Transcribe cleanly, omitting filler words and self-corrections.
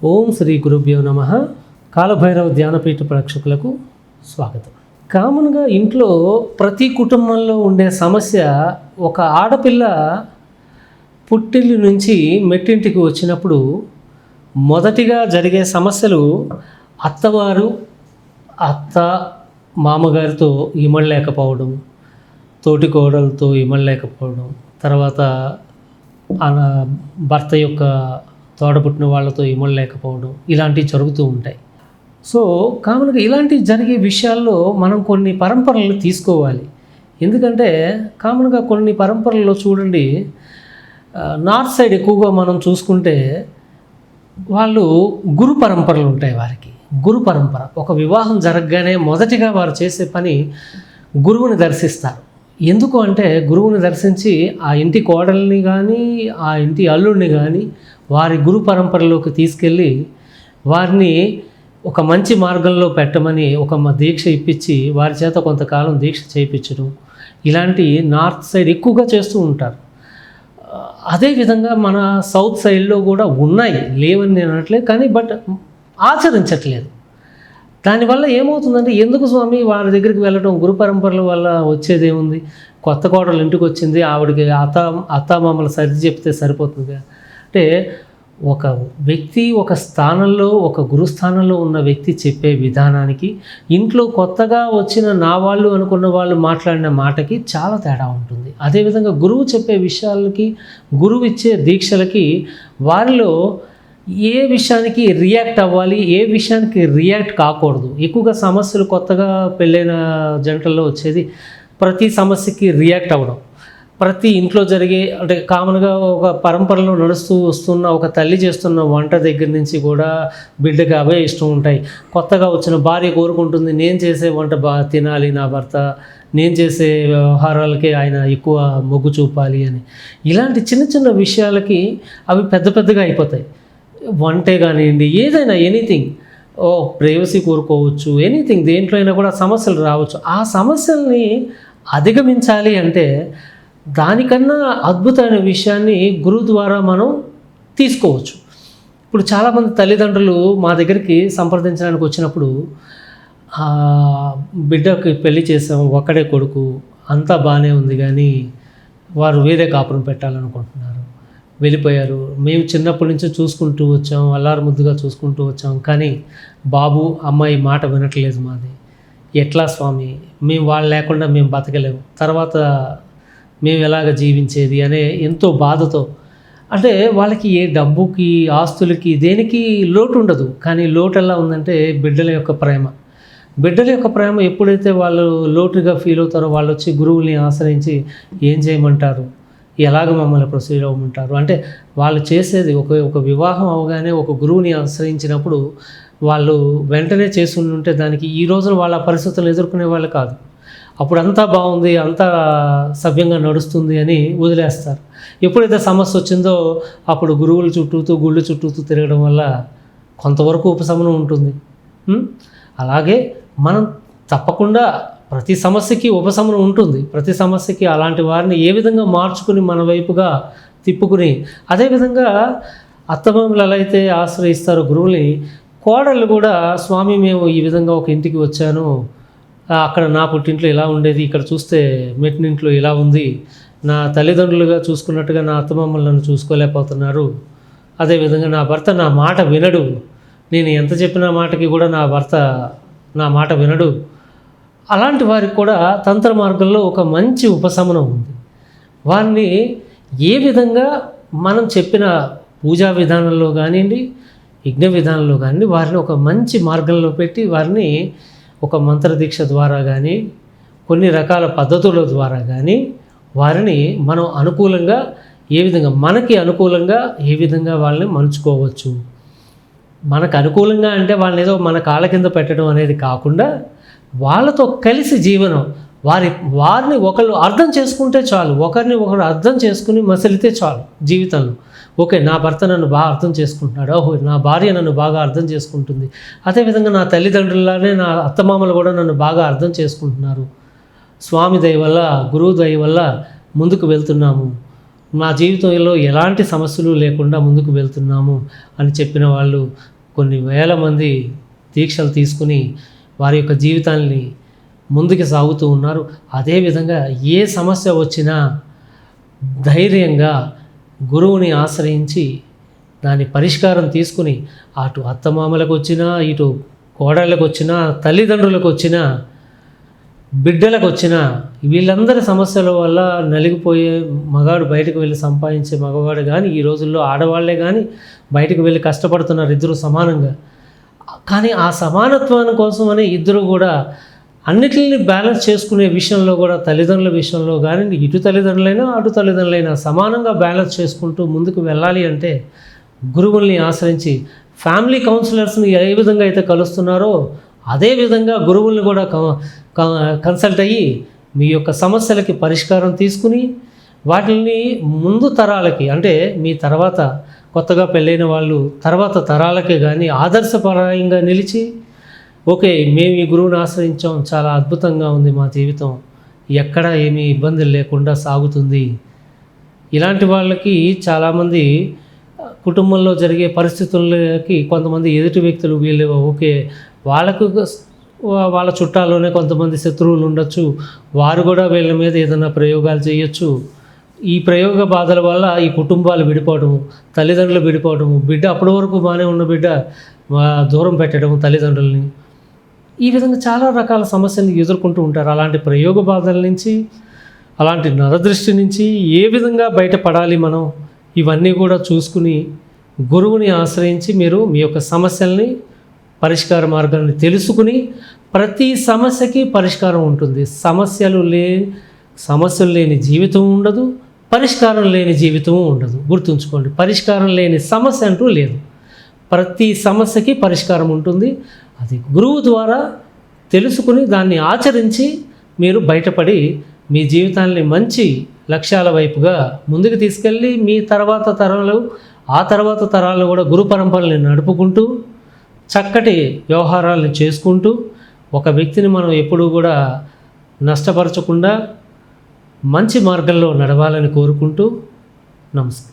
ఓం శ్రీ గురుభ్యో నమః. కాలభైరవ ధ్యానపీఠ ప్రేక్షకులకు స్వాగతం. కామన్గా ఇంట్లో ప్రతి కుటుంబంలో ఉండే సమస్య, ఒక ఆడపిల్ల పుట్టిల్లు నుంచి మెట్టింటికి వచ్చినప్పుడు మొదటిగా జరిగే సమస్యలు అత్త మామగారితో ఇమడలేకపోవడం, తోటి కోడలతో ఇమడలేకపోవడం, తర్వాత భర్త యొక్క తోడబుట్టిన వాళ్ళతో ఇమడలేకపోవడం, ఇలాంటివి జరుగుతూ ఉంటాయి. సో కామన్గా ఇలాంటివి జరిగే విషయాల్లో మనం కొన్ని పరంపరలు తీసుకోవాలి. ఎందుకంటే కామన్గా కొన్ని పరంపరల్లో చూడండి, నార్త్ సైడ్ ఎక్కువగా మనం చూసుకుంటే వాళ్ళు గురు పరంపరలు ఉంటాయి. వారికి గురు పరంపర, ఒక వివాహం జరగగానే మొదటిగా వారు చేసే పని గురువుని దర్శిస్తారు. ఎందుకు అంటే గురువుని దర్శించి ఆ ఇంటి కోడల్ని కానీ ఆ ఇంటి అల్లుడిని కానీ వారి గురు పరంపరలోకి తీసుకెళ్ళి వారిని ఒక మంచి మార్గంలో పెట్టమని ఒక దీక్ష ఇప్పించి వారి చేత కొంతకాలం దీక్ష చేయించడం, ఇలాంటి నార్త్ సైడ్ ఎక్కువగా చేస్తూ ఉంటారు. అదేవిధంగా మన సౌత్ సైడ్లో కూడా ఉన్నాయి, లేవని నేను అనట్లేదు, కానీ బట్ ఆచరించట్లేదు. దానివల్ల ఏమవుతుందంటే, ఎందుకు స్వామి వారి దగ్గరికి వెళ్ళడం, గురు పరంపరల వల్ల వచ్చేది ఏముంది, కొత్త కోడలు ఇంటికి వచ్చింది, ఆవిడకి అత్తామామలు సర్ది చెప్తే సరిపోతుంది అంటే, ఒక వ్యక్తి ఒక స్థానంలో, ఒక గురుస్థానంలో ఉన్న వ్యక్తి చెప్పే విధానానికి, ఇంట్లో కొత్తగా వచ్చిన నా వాళ్ళు అనుకున్న వాళ్ళు మాట్లాడిన మాటకి చాలా తేడా ఉంటుంది. అదేవిధంగా గురువు చెప్పే విషయాలకి, గురువు ఇచ్చే దీక్షలకి వారిలో ఏ విషయానికి రియాక్ట్ అవ్వాలి, ఏ విషయానికి రియాక్ట్ కాకూడదు. ఎక్కువగా సమస్యలు కొత్తగా పెళ్ళైన జంటల్లో వచ్చేది ప్రతి సమస్యకి రియాక్ట్ అవ్వడం. ప్రతి ఇంట్లో జరిగే, అంటే కామన్గా ఒక పరంపరలో నడుస్తూ వస్తున్న ఒక తల్లి చేస్తున్న వంట దగ్గర నుంచి కూడా బిడ్డకి అవే ఇష్టం ఉంటాయి. కొత్తగా వచ్చిన భార్య కోరుకుంటుంది, నేను చేసే వంట తినాలి నా భర్త, నేను చేసే వ్యవహారాలకే ఆయన ఎక్కువ మొగ్గు చూపాలి అని. ఇలాంటి చిన్న చిన్న విషయాలకి అవి పెద్ద పెద్దగా అయిపోతాయి. వంటే కానివ్వండి, ఏదైనా ఎనీథింగ్, ప్రైవసీ కోరుకోవచ్చు, ఎనీథింగ్, దేంట్లో అయినా కూడా సమస్యలు రావచ్చు. ఆ సమస్యల్ని అధిగమించాలి అంటే దానికన్నా అద్భుతమైన విషయాన్ని గురువు ద్వారా మనం తీసుకోవచ్చు. ఇప్పుడు చాలామంది తల్లిదండ్రులు మా దగ్గరికి సంప్రదించడానికి వచ్చినప్పుడు, బిడ్డకి పెళ్లి చేసాం, ఒక్కడే కొడుకు, అంతా బాగానే ఉంది, కానీ వారు వేరే కాపురం పెట్టాలనుకుంటున్నారు, వెళ్ళిపోయారు. మేము చిన్నప్పటి నుంచి చూసుకుంటూ వచ్చాం, అల్లారు ముద్దుగా చూసుకుంటూ వచ్చాం, కానీ బాబు అమ్మాయి మాట వినట్లేదు మాది. ఎట్లా స్వామి, మేము వాళ్ళు లేకుండా మేము బతకలేము, తర్వాత మేము ఎలాగ జీవించేది అనే ఎంతో బాధతో. అంటే వాళ్ళకి ఏ డబ్బుకి, ఆస్తులకి, దేనికి లోటు ఉండదు, కానీ లోటు ఎలా ఉందంటే బిడ్డల యొక్క ప్రేమ. బిడ్డల యొక్క ప్రేమ ఎప్పుడైతే వాళ్ళు లోటుగా ఫీల్ అవుతారో, వాళ్ళు వచ్చి గురువుల్ని ఆశ్రయించి ఏం చేయమంటారు, ఎలాగ మమ్మల్ని ప్రొసీడ్ అవ్వమంటారు అంటే, వాళ్ళు చేసేది ఒక వివాహం అవగానే ఒక గురువుని ఆశ్రయించినప్పుడు వాళ్ళు వెంటనే చేసి ఉంటే దానికి ఈ రోజున వాళ్ళ పరిస్థితులను ఎదుర్కొనే వాళ్ళు కాదు. అప్పుడు అంతా బాగుంది, అంతా సవ్యంగా నడుస్తుంది అని వదిలేస్తారు. ఎప్పుడైతే సమస్య వచ్చిందో అప్పుడు గురువుల చుట్టూతూ, గుళ్ళు చుట్టూతూ తిరగడం వల్ల కొంతవరకు ఉపశమనం ఉంటుంది. అలాగే మనం తప్పకుండా ప్రతి సమస్యకి ఉపశమనం ఉంటుంది. ప్రతి సమస్యకి అలాంటి వారిని ఏ విధంగా మార్చుకుని మన వైపుగా తిప్పుకుని, అదేవిధంగా అత్తమామలు ఎలా అయితే ఆశ్రయిస్తారో గురువుని, కోడళ్ళు కూడా స్వామి మేము ఈ విధంగా ఒక ఇంటికి వచ్చాను, అక్కడ నా పుట్టింట్లో ఇలా ఉండేది, ఇక్కడ చూస్తే మెట్టినింట్లో ఇలా ఉంది, నా తల్లిదండ్రులుగా చూసుకున్నట్టుగా నా అత్తమామలు నన్ను చూసుకోలేకపోతున్నారు, అదేవిధంగా నా భర్త నా మాట వినడు, నేను ఎంత చెప్పిన మాటకి కూడా నా భర్త నా మాట వినడు. అలాంటి వారికి కూడా తంత్ర మార్గంలో ఒక మంచి ఉపశమనం ఉంది. వారిని ఏ విధంగా మనం చెప్పిన పూజా విధానంలో కానివ్వండి, యజ్ఞ విధానంలో కానివ్వండి, వారిని ఒక మంచి మార్గంలో పెట్టి వారిని ఒక మంత్రదీక్ష ద్వారా కానీ, కొన్ని రకాల పద్ధతుల ద్వారా కానీ వారిని మనం అనుకూలంగా ఏ విధంగా, మనకి అనుకూలంగా ఏ విధంగా వాళ్ళని మలుచుకోవచ్చు. మనకు అనుకూలంగా అంటే వాళ్ళని ఏదో మన కాళ్ళ కింద పెట్టడం అనేది కాకుండా, వాళ్ళతో కలిసి జీవనం, వారిని ఒకళ్ళు అర్థం చేసుకుంటే చాలు, ఒకరిని ఒకరు అర్థం చేసుకుని మసలితే చాలు జీవితంలో. ఓకే, నా భర్త నన్ను బాగా అర్థం చేసుకుంటున్నాడు, ఓహో నా భార్య నన్ను బాగా అర్థం చేసుకుంటుంది, అదేవిధంగా నా తల్లిదండ్రులనే నా అత్తమామలు కూడా నన్ను బాగా అర్థం చేసుకుంటున్నారు, స్వామి దయ వల్ల, గురువు దయ వల్ల ముందుకు వెళ్తున్నాము, మా జీవితంలో ఎలాంటి సమస్యలు లేకుండా ముందుకు వెళ్తున్నాము అని చెప్పిన వాళ్ళు కొన్ని వేల మంది దీక్షలు తీసుకుని వారి యొక్క జీవితాన్ని ముందుకు సాగుతూ ఉన్నారు. అదేవిధంగా ఏ సమస్య వచ్చినా ధైర్యంగా గురువుని ఆశ్రయించి దాని పరిష్కారం తీసుకుని అటు అత్తమామలకు వచ్చినా, ఇటు కోడళ్ళకు వచ్చినా, తల్లిదండ్రులకు వచ్చినా, బిడ్డలకు వచ్చినా, వీళ్ళందరి సమస్యల వల్ల నలిగిపోయే మగాడు బయటకు వెళ్ళి సంపాదించే మగవాడు కానీ, ఈ రోజుల్లో ఆడవాళ్లే కానీ బయటకు వెళ్ళి కష్టపడుతున్నారు ఇద్దరు సమానంగా. కానీ ఆ సమానత్వాన్ని కోసమని ఇద్దరు కూడా అన్నిటిని బ్యాలెన్స్ చేసుకునే విషయంలో కూడా తల్లిదండ్రుల విషయంలో కానీ, ఇటు తల్లిదండ్రులైనా అటు తల్లిదండ్రులైనా సమానంగా బ్యాలెన్స్ చేసుకుంటూ ముందుకు వెళ్ళాలి అంటే గురువుల్ని ఆశ్రయించి ఫ్యామిలీ కౌన్సిలర్స్ని ఏ విధంగా అయితే కలుస్తున్నారో అదేవిధంగా గురువుల్ని కూడా కన్సల్ట్ అయ్యి మీ యొక్క సమస్యలకి పరిష్కారం తీసుకుని వాటిని ముందు తరాలకి, అంటే మీ తర్వాత కొత్తగా పెళ్ళైన వాళ్ళు తర్వాత తరాలకే కానీ ఆదర్శపరంగా నిలిచి, ఓకే మేము ఈ గురువుని ఆశ్రయించాం, చాలా అద్భుతంగా ఉంది మా జీవితం, ఎక్కడ ఏమీ ఇబ్బందులు లేకుండా సాగుతుంది. ఇలాంటి వాళ్ళకి చాలామంది కుటుంబంలో జరిగే పరిస్థితులకి కొంతమంది ఎదుటి వ్యక్తులు వీళ్ళు ఓకే వాళ్ళకు వాళ్ళ చుట్టాల్లోనే కొంతమంది శత్రువులు ఉండొచ్చు, వారు కూడా వీళ్ళ మీద ఏదైనా ప్రయోగాలు చేయొచ్చు. ఈ ప్రయోగ బాధల వల్ల ఈ కుటుంబాలు విడిపోవడము, తల్లిదండ్రులు విడిపోవడము, బిడ్డ అప్పటి వరకు బాగానే ఉన్న బిడ్డ దూరం పెట్టడం తల్లిదండ్రులని, ఈ విధంగా చాలా రకాల సమస్యలను ఎదుర్కొంటూ ఉంటారు. అలాంటి ప్రయోగ బాధల నుంచి, అలాంటి నరదృష్టి నుంచి ఏ విధంగా బయటపడాలి మనం, ఇవన్నీ కూడా చూసుకుని గురువుని ఆశ్రయించి మీరు మీ యొక్క సమస్యల్ని పరిష్కార మార్గాన్ని తెలుసుకుని, ప్రతి సమస్యకి పరిష్కారం ఉంటుంది. సమస్యలు లేని జీవితం ఉండదు, పరిష్కారం లేని జీవితం ఉండదు. గుర్తుంచుకోండి, పరిష్కారం లేని సమస్య అంటూ లేదు. ప్రతి సమస్యకి పరిష్కారం ఉంటుంది. అది గురువు ద్వారా తెలుసుకుని దాన్ని ఆచరించి మీరు బయటపడి మీ జీవితాన్ని మంచి లక్ష్యాల వైపుగా ముందుకు తీసుకెళ్ళి మీ తర్వాత తరాలు, ఆ తర్వాత తరాలు కూడా గురు పరంపరని నడుపుకుంటూ చక్కటి వ్యవహారాలను చేసుకుంటూ ఒక వ్యక్తిని మనం ఎప్పుడూ కూడా నష్టపరచకుండా మంచి మార్గంలో నడవాలని కోరుకుంటూ నమస్కారం.